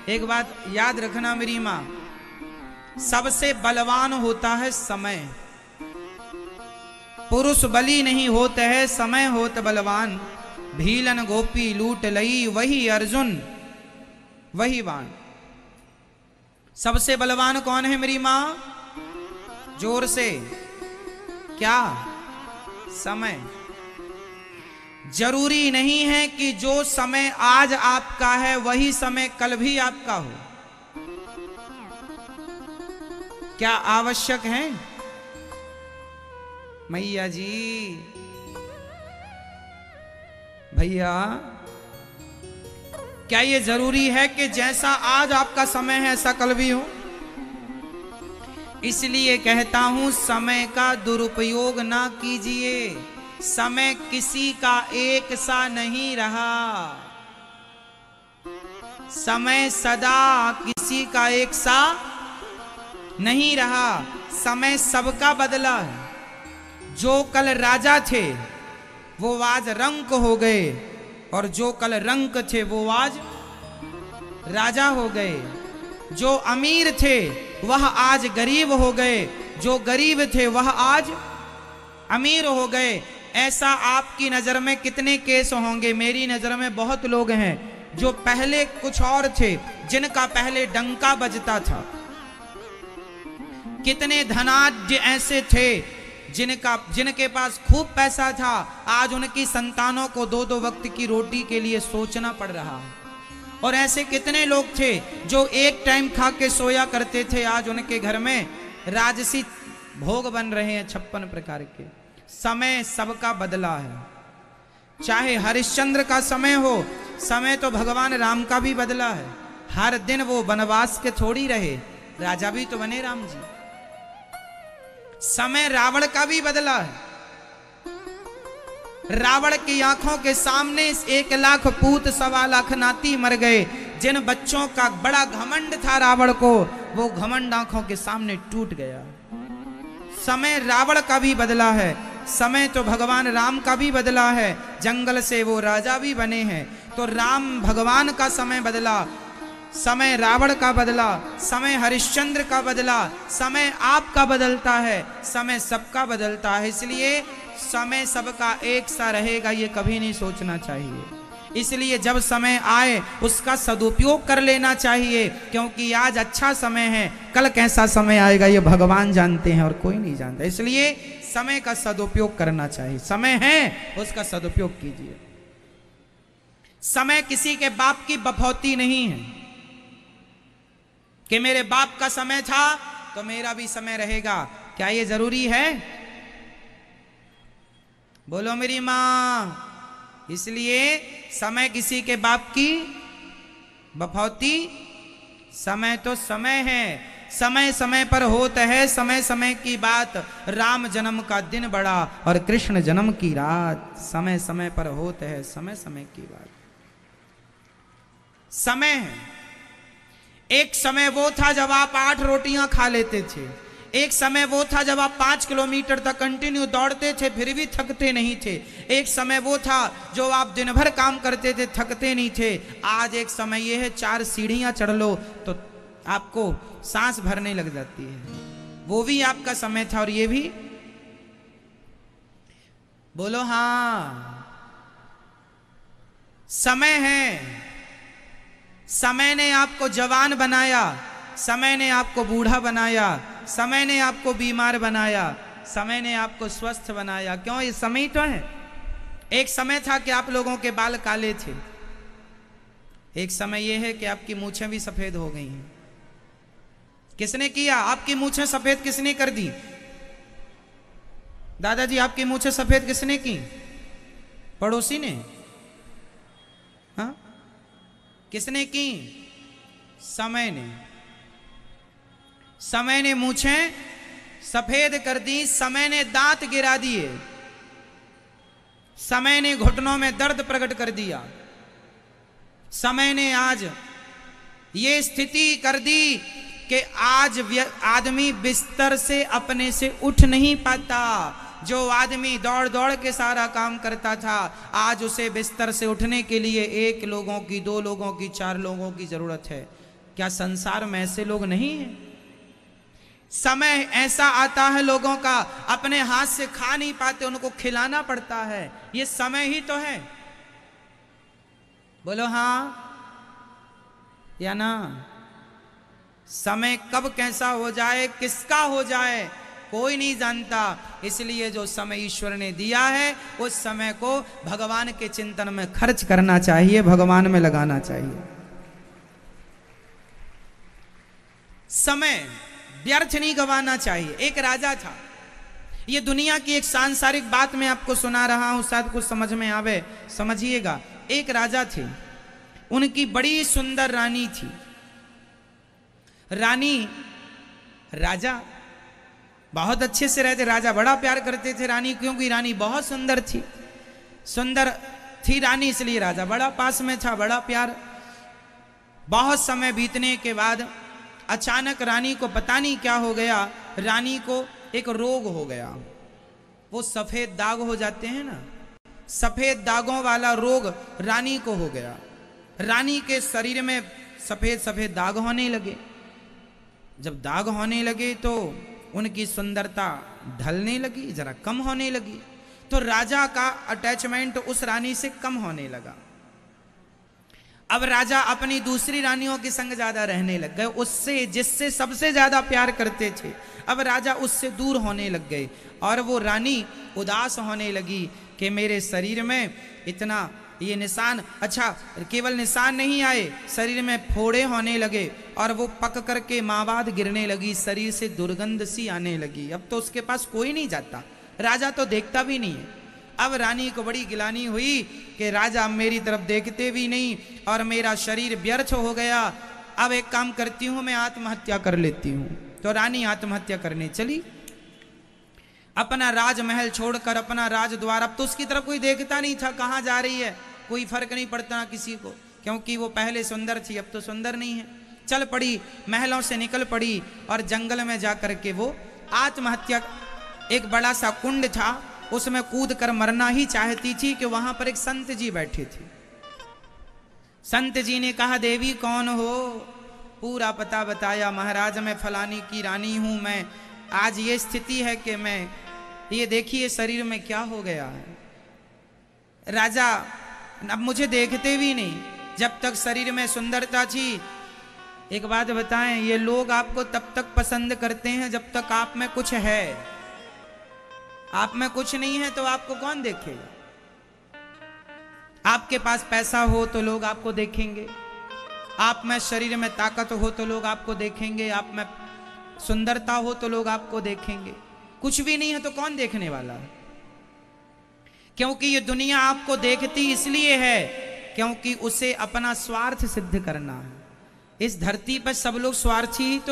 एक बात याद रखना मेरी माँ, सबसे बलवान होता है समय। पुरुष बली नहीं होते है, समय होत बलवान। भीलन गोपी लूट लई, वही अर्जुन वही बाण। सबसे बलवान कौन है मेरी माँ? जोर से, क्या? समय। जरूरी नहीं है कि जो समय आज आपका है वही समय कल भी आपका हो। क्या आवश्यक है? मैया जी, भैया, क्या ये जरूरी है कि जैसा आज आपका समय है ऐसा कल भी हो? इसलिए कहता हूं, समय का दुरुपयोग ना कीजिए। समय किसी का एक सा नहीं रहा। समय सदा किसी का एक सा नहीं रहा। समय सबका बदला है। जो कल राजा थे वो आज रंक हो गए, और जो कल रंक थे वो आज राजा हो गए। जो अमीर थे वह आज गरीब हो गए, जो गरीब थे वह आज अमीर हो गए। ऐसा आपकी नजर में कितने केस होंगे? मेरी नजर में बहुत लोग हैं जो पहले कुछ और थे, जिनका पहले डंका बजता था। कितने धनाढ्य ऐसे थे जिनके पास खूब पैसा था, आज उनकी संतानों को दो दो वक्त की रोटी के लिए सोचना पड़ रहा है। और ऐसे कितने लोग थे जो एक टाइम खा के सोया करते थे, आज उनके घर में राजसी भोग बन रहे हैं 56 प्रकार के। समय सबका बदला है। चाहे हरिश्चंद्र का समय हो, समय तो भगवान राम ka भी बदला है। हर दिन वो वनवास के थोड़ी रहे, राजा भी तो बने राम जी। समय रावण का भी बदला है। रावण की आंखों के सामने 1 लाख पूत 1.25 लाख नाती मर गए। जिन बच्चों का बड़ा घमंड था रावण को, वो घमंड आंखों के सामने टूट गया। समय रावण का भी बदला है। समय तो भगवान राम का भी बदला है। जंगल से वो राजा भी बने हैं। तो राम भगवान का समय बदला, समय रावण का बदला, समय हरिश्चंद्र का बदला, समय आपका बदलता है, समय सबका बदलता है। इसलिए समय सबका एक सा रहेगा ये कभी नहीं सोचना चाहिए। इसलिए जब समय आए उसका सदुपयोग कर लेना चाहिए, क्योंकि आज अच्छा समय है, कल कैसा समय आएगा ये भगवान जानते हैं और कोई नहीं जानता। इसलिए समय का सदुपयोग करना चाहिए। समय है उसका सदुपयोग कीजिए। समय किसी के बाप की बफौती नहीं है कि मेरे बाप का समय था तो मेरा भी समय रहेगा। क्या ये जरूरी है? बोलो मेरी मां। इसलिए समय किसी के बाप की बफौती, समय तो समय है, समय समय पर होता है। समय समय की बात, राम जन्म का दिन बड़ा और कृष्ण जन्म की रात। समय समय पर होता है, समय समय की बात। समय है। एक समय वो था जब आप 8 रोटियां खा लेते थे। एक समय वो था जब आप 5 किलोमीटर तक कंटिन्यू दौड़ते थे फिर भी थकते नहीं थे। एक समय वो था जो आप दिन भर काम करते थे, थकते नहीं थे। आज एक समय ये है 4 सीढ़ियां चढ़ लो तो आपको सांस भरने लग जाती है। वो भी आपका समय था और ये भी। बोलो हाँ। समय है। समय ने आपको जवान बनाया, समय ने आपको बूढ़ा बनाया, समय ने आपको बीमार बनाया, समय ने आपको स्वस्थ बनाया। क्यों? ये समय तो है। एक समय था कि आप लोगों के बाल काले थे। एक समय यह है कि आपकी मूछें भी सफेद हो गई हैं। किसने किया? आपकी मूछें सफेद किसने कर दी? दादाजी आपकी मूछें सफेद किसने की? पड़ोसी ने? हाँ, किसने की? समय ने। समय ने मूछें सफेद कर दी, समय ने दांत गिरा दिए, समय ने घुटनों में दर्द प्रकट कर दिया, समय ने आज ये स्थिति कर दी कि आज आदमी बिस्तर से अपने से उठ नहीं पाता। जो आदमी दौड़ दौड़ के सारा काम करता था, आज उसे बिस्तर से उठने के लिए 1 लोगों की, 2 लोगों की, 4 लोगों की जरूरत है। क्या संसार में ऐसे लोग नहीं हैं? समय ऐसा आता है लोगों का अपने हाथ से खा नहीं पाते, उनको खिलाना पड़ता है। ये समय ही तो है। बोलो हाँ या ना? समय कब कैसा हो जाए, किसका हो जाए, कोई नहीं जानता। इसलिए जो समय ईश्वर ने दिया है उस समय को भगवान के चिंतन में खर्च करना चाहिए, भगवान में लगाना चाहिए। समय व्यर्थ नहीं गंवाना चाहिए। एक राजा था, ये दुनिया की एक सांसारिक बात मैं आपको सुना रहा हूं, शायद कुछ समझ में आवे, समझिएगा। एक राजा थे, उनकी बड़ी सुंदर रानी थी। रानी राजा बहुत अच्छे से रहते, राजा बड़ा प्यार करते थे रानी, क्योंकि रानी बहुत सुंदर थी। सुंदर थी रानी, इसलिए राजा बड़ा पास में था, बड़ा प्यार। बहुत समय बीतने के बाद अचानक रानी को पता नहीं क्या हो गया, रानी को एक रोग हो गया। वो सफेद दाग हो जाते हैं ना, सफेद दागों वाला रोग रानी को हो गया। रानी के शरीर में सफेद सफेद दाग होने लगे। जब दाग होने लगे तो उनकी सुंदरता ढलने लगी, जरा कम होने लगी। तो राजा का अटैचमेंट उस रानी से कम होने लगा। अब राजा अपनी दूसरी रानियों के संग ज्यादा रहने लग गए, उससे जिससे सबसे ज्यादा प्यार करते थे। अब राजा उससे दूर होने लग गए और वो रानी उदास होने लगी कि मेरे शरीर में इतना ये निशान, अच्छा केवल निशान नहीं आए, शरीर में फोड़े होने लगे और वो पक करके मावाद गिरने लगी, शरीर से दुर्गंध सी आने लगी। अब तो उसके पास कोई नहीं जाता, राजा तो देखता भी नहीं है। अब रानी को बड़ी गिलानी हुई कि राजा मेरी तरफ देखते भी नहीं और मेरा शरीर व्यर्थ हो गया। अब एक काम करती हूं, मैं आत्महत्या कर लेती हूं। तो रानी आत्महत्या करने चली, अपना राजमहल छोड़कर, अपना राजद्वार। अब तो उसकी तरफ कोई देखता नहीं था, कहाँ जा रही है, कोई फर्क नहीं पड़ता किसी को, क्योंकि वो पहले सुंदर थी, अब तो सुंदर नहीं है। चल पड़ी, महलों से निकल पड़ी और जंगल में जाकर के वो आत्महत्या, एक बड़ा सा कुंड था उसमें कूद कर मरना ही चाहती थी कि वहां पर एक संत जी बैठे थे। संत जी ने कहा, देवी कौन हो? पूरा पता बताया, महाराज मैं फलानी की रानी हूं, मैं आज ये स्थिति है कि मैं, ये देखिए शरीर में क्या हो गया है। राजा अब मुझे देखते भी नहीं, जब तक शरीर में सुंदरता थी। एक बात बताएं, ये लोग आपको तब तक पसंद करते हैं जब तक आप में कुछ है। आप में कुछ नहीं है तो आपको कौन देखेगा? आपके पास पैसा हो तो लोग आपको देखेंगे, आप में शरीर में ताकत हो तो लोग आपको देखेंगे, आप में सुंदरता हो तो लोग आपको देखेंगे। कुछ भी नहीं है तो कौन देखने वाला है? क्योंकि ये दुनिया आपको देखती इसलिए है क्योंकि उसे अपना स्वार्थ सिद्ध करना है। इस धरती पर सब लोग स्वार्थी ही तो है।